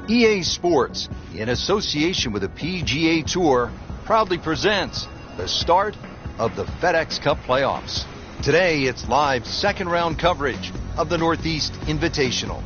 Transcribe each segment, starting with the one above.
EA Sports, in association with the PGA Tour, proudly presents the start of the FedEx Cup playoffs. Today, it's live second round coverage of the Northeast Invitational.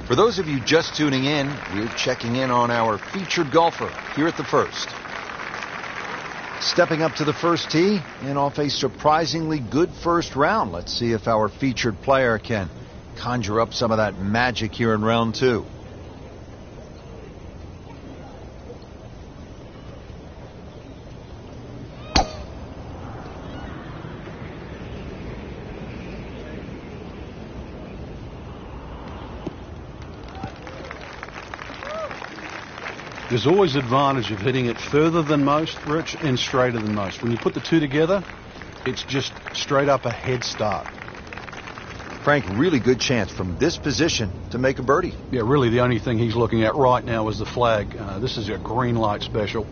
For those of you just tuning in, we're checking in on our featured golfer here at the first. Stepping up to the first tee and off a surprisingly good first round. Let's see if our featured player can conjure up some of that magic here in round two. There's always advantage of hitting it further than most, Rich, and straighter than most. When you put the two together, it's just straight up a head start. Frank, really good chance from this position to make a birdie. Yeah, really the only thing he's looking at right now is the flag. This is a green light special.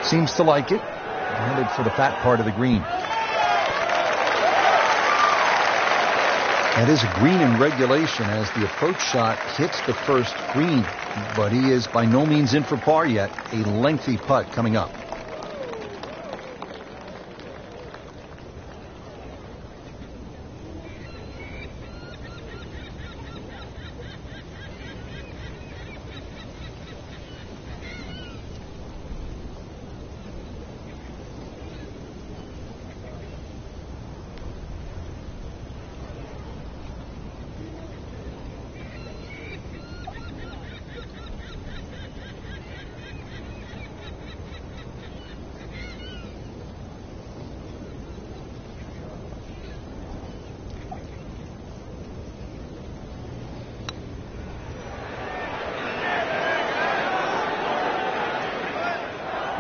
Seems to like it. Headed for the fat part of the green. That is a green in regulation as the approach shot hits the first green, but he is by no means in for par yet. A lengthy putt coming up.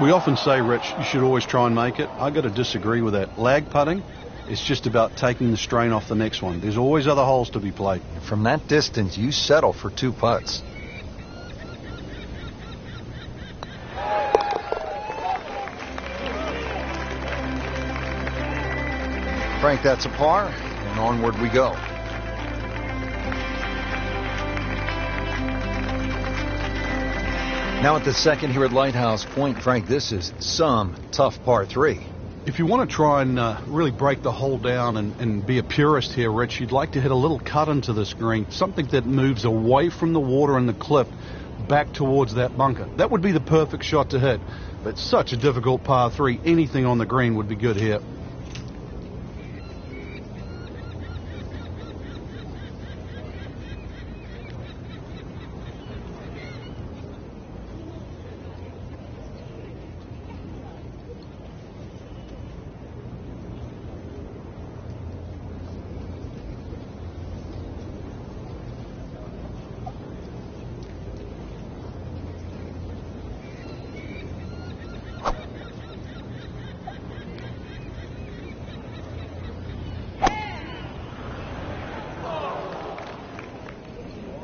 We often say, Rich, you should always try and make it. I got to disagree with that. Lag putting, it's just about taking the strain off the next one. There's always other holes to be played. From that distance, you settle for two putts. Frank, that's a par, and onward we go. Now at the second here at Lighthouse Point, Frank, this is some tough par three. If you want to try and really break the hole down and be a purist here, Rich, you'd like to hit a little cut into this green, something that moves away from the water and the clip back towards that bunker. That would be the perfect shot to hit, but such a difficult par three. Anything on the green would be good here.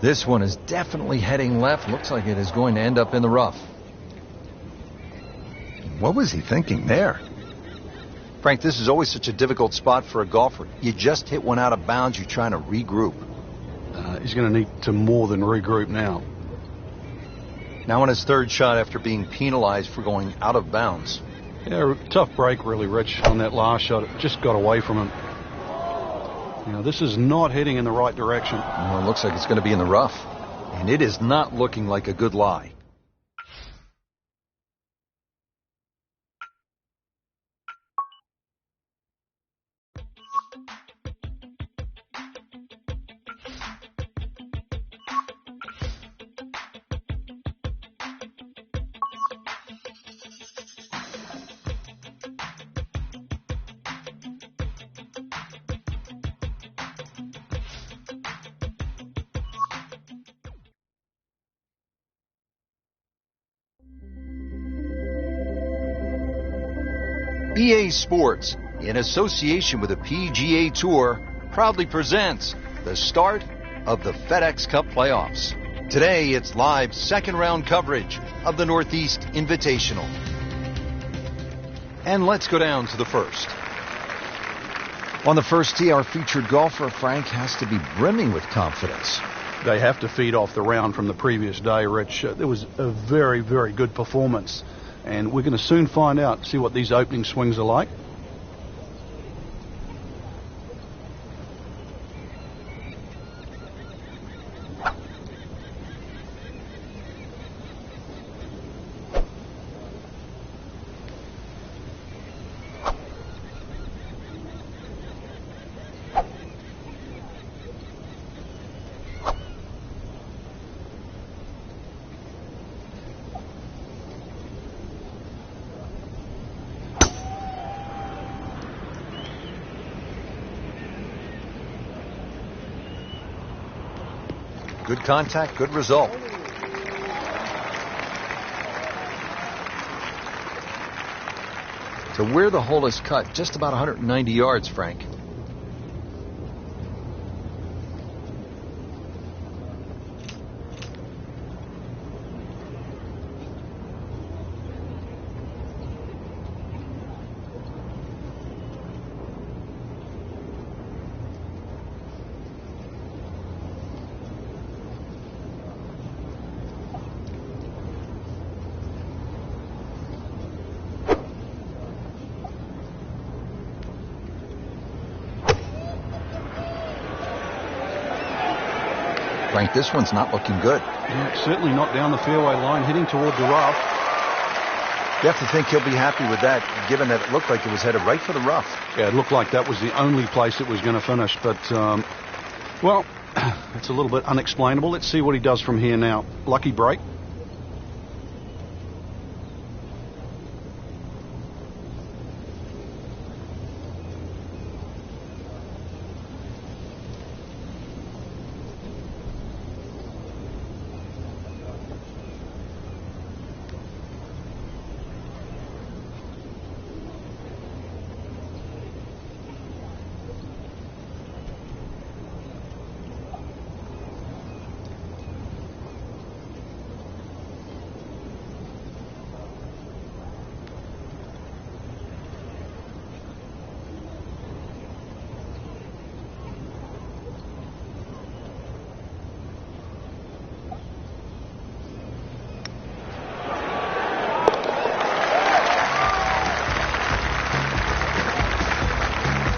This one is definitely heading left. Looks like it is going to end up in the rough. What was he thinking there? Frank, this is always such a difficult spot for a golfer. You just hit one out of bounds. You're trying to regroup. He's going to need to more than regroup now. Now on his third shot after being penalized for going out of bounds. Yeah, tough break really, Rich, on that last shot. It just got away from him. You know, this is not heading in the right direction. Well, it looks like it's going to be in the rough. And it is not looking like a good lie. EA Sports, in association with the PGA Tour, proudly presents the start of the FedEx Cup playoffs. Today, it's live second-round coverage of the Northeast Invitational. And let's go down to the first. On the first tee, our featured golfer, Frank, has to be brimming with confidence. They have to feed off the round from the previous day, Rich. There was a very, very good performance. And we're going to soon find out, see what these opening swings are like. Good contact, good result. To where the hole is cut, just about 190 yards, Frank. Frank, this one's not looking good. Yeah, certainly not down the fairway line, heading toward the rough. You have to think he'll be happy with that, given that it looked like it was headed right for the rough. Yeah, it looked like that was the only place it was going to finish. But, well, it's a little bit unexplainable. Let's see what he does from here now. Lucky break.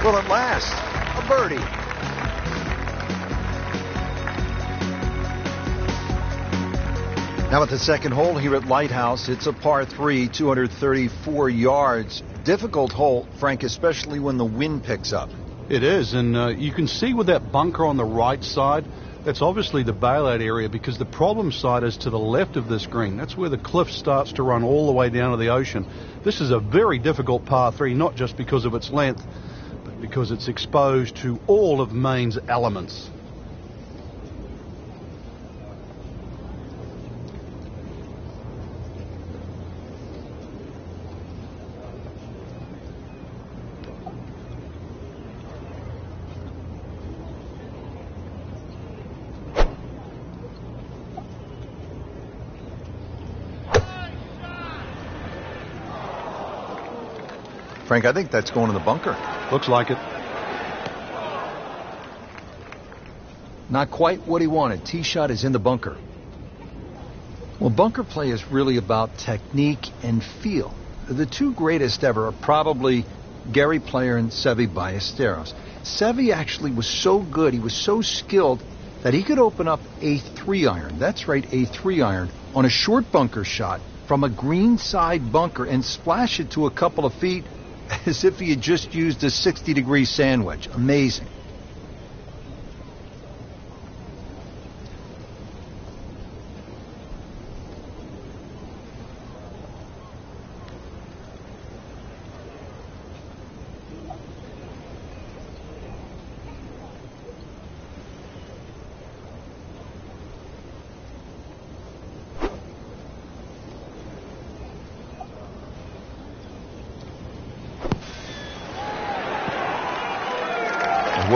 Will it last? A birdie. Now at the second hole here at Lighthouse, it's a par 3, 234 yards. Difficult hole, Frank, especially when the wind picks up. It is, and you can see with that bunker on the right side, that's obviously the bailout area, because the problem side is to the left of this green. That's where the cliff starts to run all the way down to the ocean. This is a very difficult par 3, not just because of its length, but because it's exposed to all of Maine's elements. Frank, I think that's going in the bunker. Looks like it. Not quite what he wanted. Tee shot is in the bunker. Well, bunker play is really about technique and feel. The two greatest ever are probably Gary Player and Seve Ballesteros. Seve actually was so good, he was so skilled, that he could open up a 3-iron. That's right, a 3-iron on a short bunker shot from a greenside bunker and splash it to a couple of feet as if he had just used a 60-degree sand wedge. Amazing.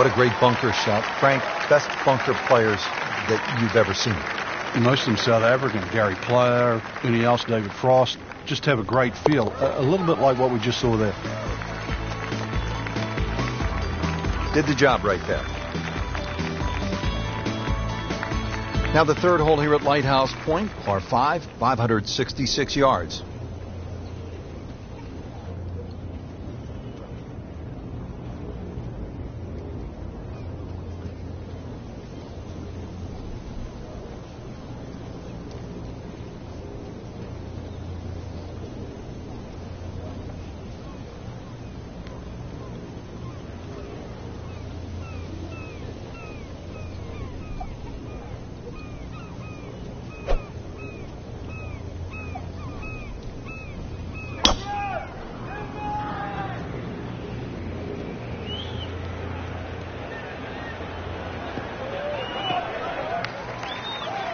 What a great bunker shot. Frank, best bunker players that you've ever seen. Most of them South African. Gary Player, anyone else, David Frost. Just have a great feel. A little bit like what we just saw there. Did the job right there. Now the third hole here at Lighthouse Point, par 5, 566 yards.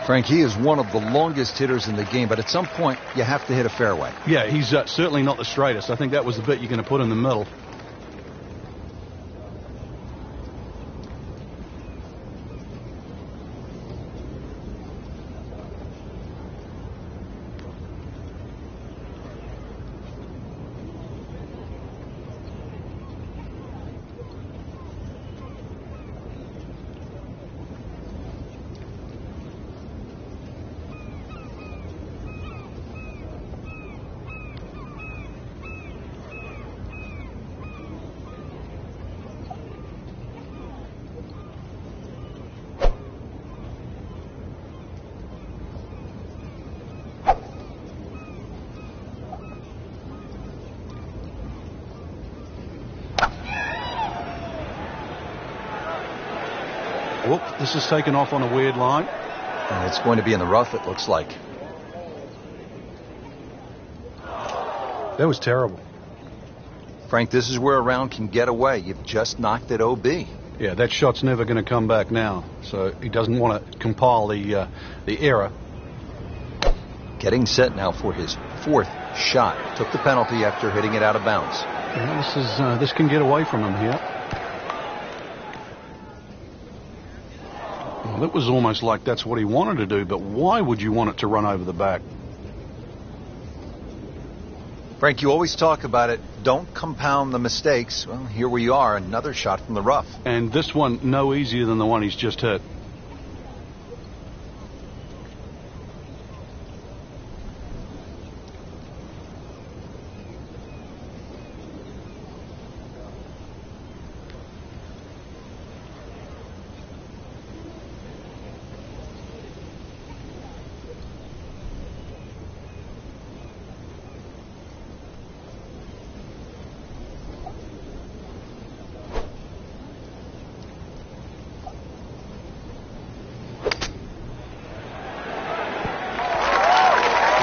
Frank, he is one of the longest hitters in the game, but at some point you have to hit a fairway. Yeah, he's certainly not the straightest. I think that was the bit you're going to put in the middle. Whoop, this is taken off on a weird line. And it's going to be in the rough, it looks like. That was terrible. Frank, this is where a round can get away. You've just knocked it OB. Yeah, that shot's never going to come back now. So he doesn't want to compile the error. Getting set now for his fourth shot. Took the penalty after hitting it out of bounds. Yeah, this can get away from him here. Well, it was almost like that's what he wanted to do, but why would you want it to run over the back? Frank, you always talk about it. Don't compound the mistakes. Well, here we are, another shot from the rough. And this one no easier than the one he's just hit.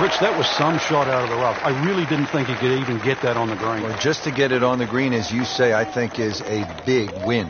Rich, that was some shot out of the rough. I really didn't think he could even get that on the green. Well, just to get it on the green, as you say, I think is a big win.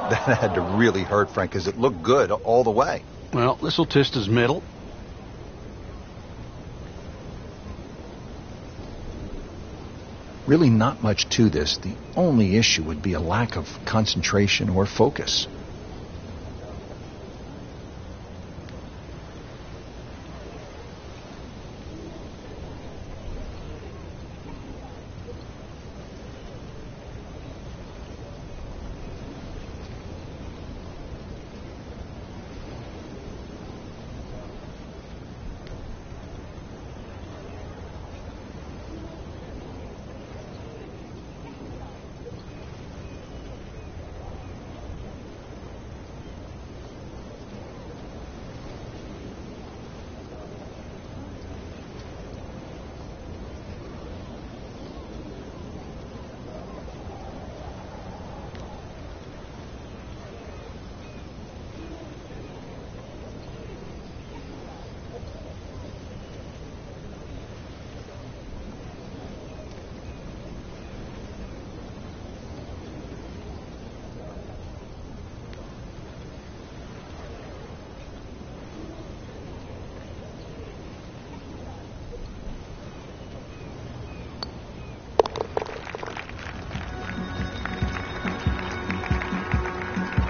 That had to really hurt, Frank, because it looked good all the way. Well, this will test his mettle. Really not much to this. The only issue would be a lack of concentration or focus.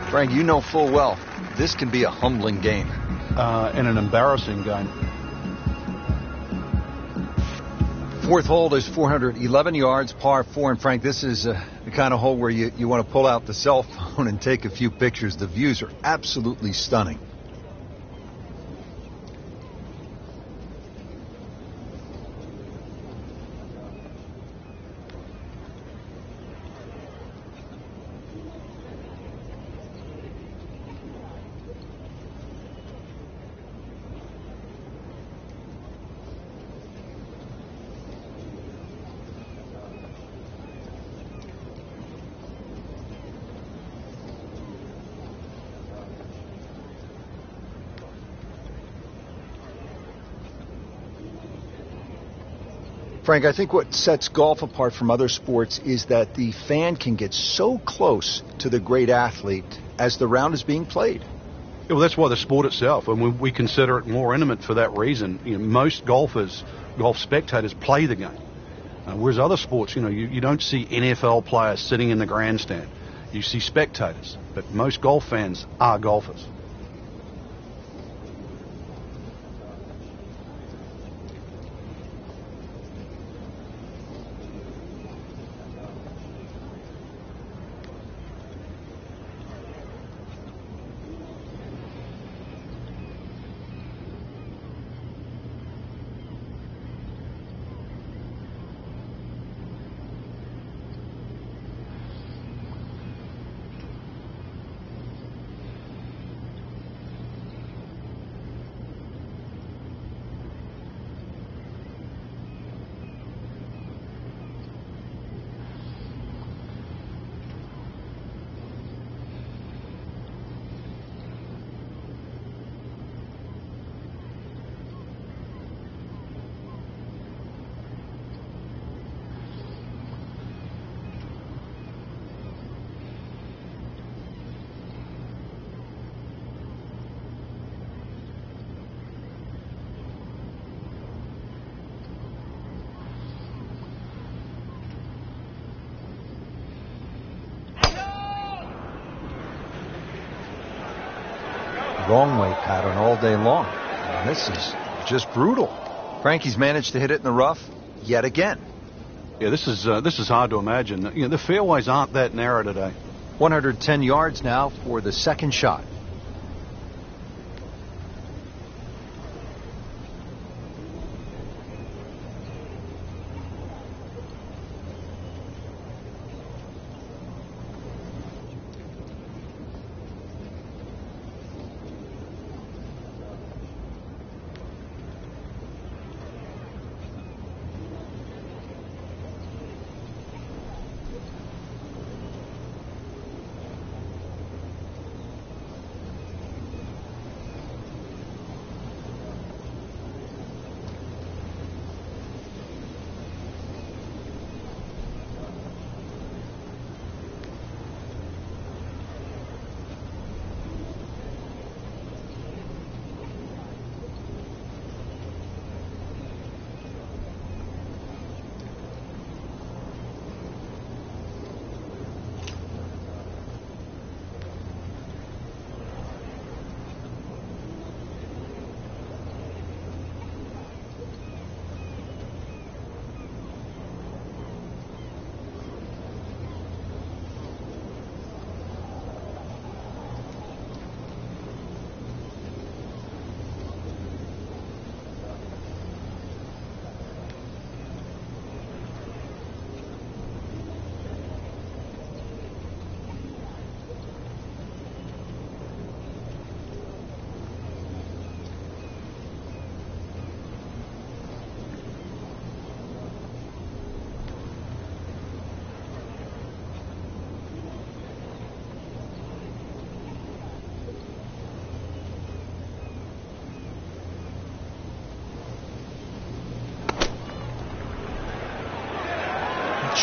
Frank, you know full well this can be a humbling game. And an embarrassing game. Fourth hole is 411 yards, par 4. And Frank, this is the kind of hole where you want to pull out the cell phone and take a few pictures. The views are absolutely stunning. Frank, I think what sets golf apart from other sports is that the fan can get so close to the great athlete as the round is being played. Yeah, well, that's why the sport itself, and we consider it more intimate for that reason. Most golf spectators play the game. Whereas other sports, you don't see NFL players sitting in the grandstand. You see spectators, but most golf fans are golfers. Wrong way pattern all day long. And this is just brutal. Frankie's managed to hit it in the rough yet again. Yeah, this is hard to imagine. The fairways aren't that narrow today. 110 yards now for the second shot.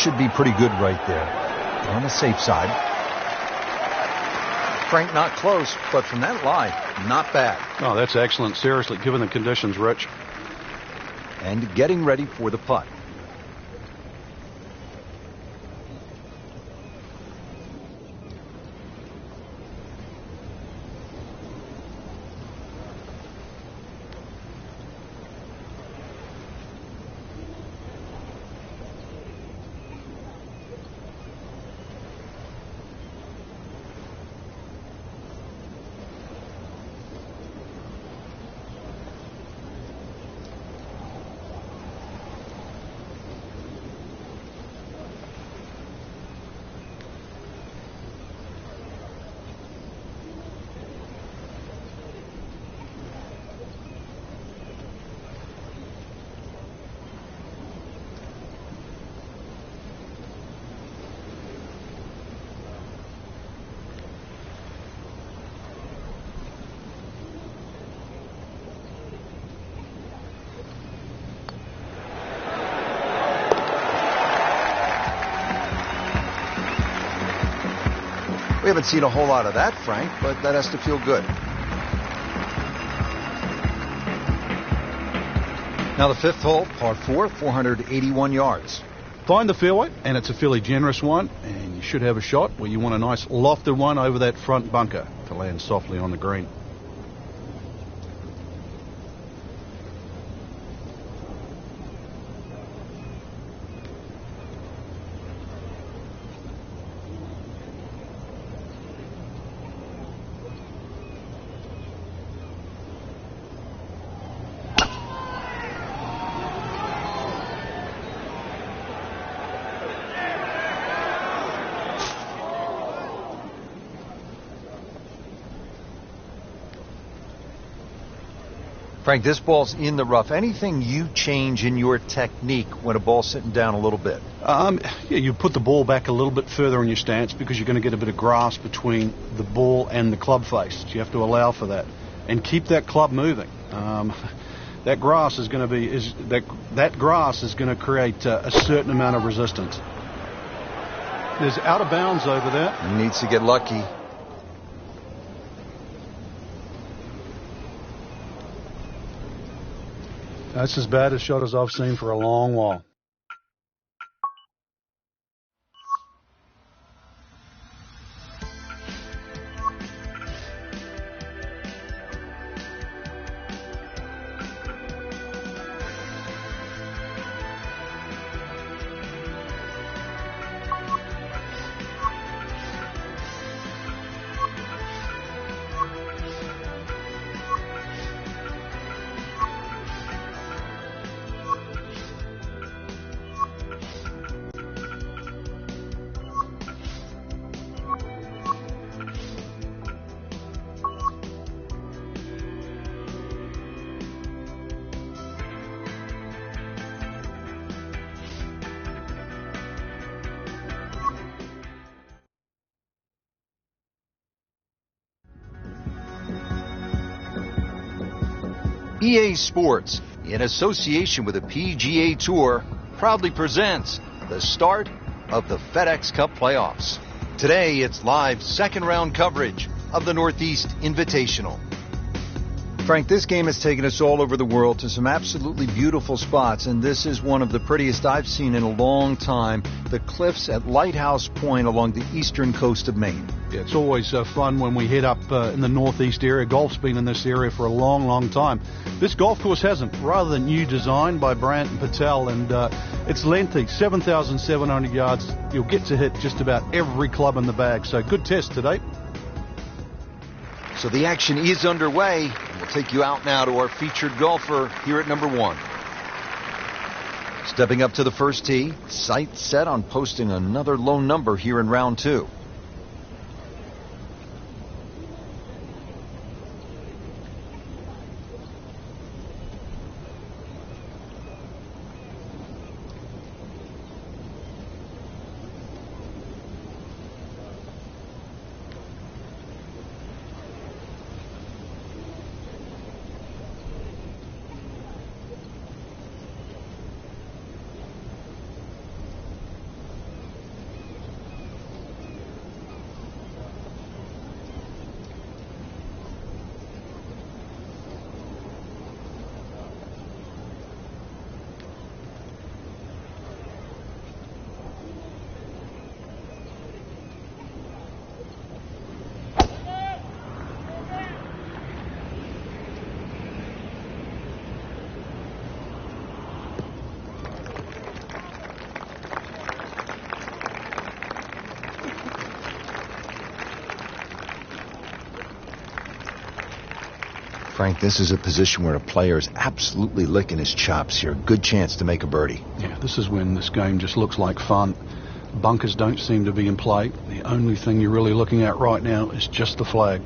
should be pretty good right there. On the safe side. Frank, not close, but from that lie, not bad. Oh, that's excellent. Seriously, given the conditions, Rich. And getting ready for the putt. We haven't seen a whole lot of that, Frank, but that has to feel good. Now the fifth hole, par 4, 481 yards. Find the fairway, and it's a fairly generous one, and you should have a shot where you want a nice lofted one over that front bunker to land softly on the green. Frank, this ball's in the rough. Anything you change in your technique when a ball's sitting down a little bit? Yeah, you put the ball back a little bit further in your stance because you're going to get a bit of grass between the ball and the club face. So you have to allow for that and keep that club moving. That grass is going to be that grass is going to create a certain amount of resistance. There's out of bounds over there. He needs to get lucky. That's as bad a shot as I've seen for a long while. EA Sports, in association with the PGA Tour, proudly presents the start of the FedEx Cup playoffs. Today, it's live second-round coverage of the Northeast Invitational. Frank, this game has taken us all over the world to some absolutely beautiful spots, and this is one of the prettiest I've seen in a long time, the cliffs at Lighthouse Point along the eastern coast of Maine. Yeah, it's always fun when we head up in the northeast area. Golf's been in this area for a long, long time. This golf course hasn't. Rather new design by Brandt and Patel, and it's lengthy, 7,700 yards. You'll get to hit just about every club in the bag, so good test today. So the action is underway. We'll take you out now to our featured golfer here at number 1. Stepping up to the first tee, sights set on posting another low number here in round 2. Frank, this is a position where a player is absolutely licking his chops here. Good chance to make a birdie. Yeah, this is when this game just looks like fun. Bunkers don't seem to be in play. The only thing you're really looking at right now is just the flag.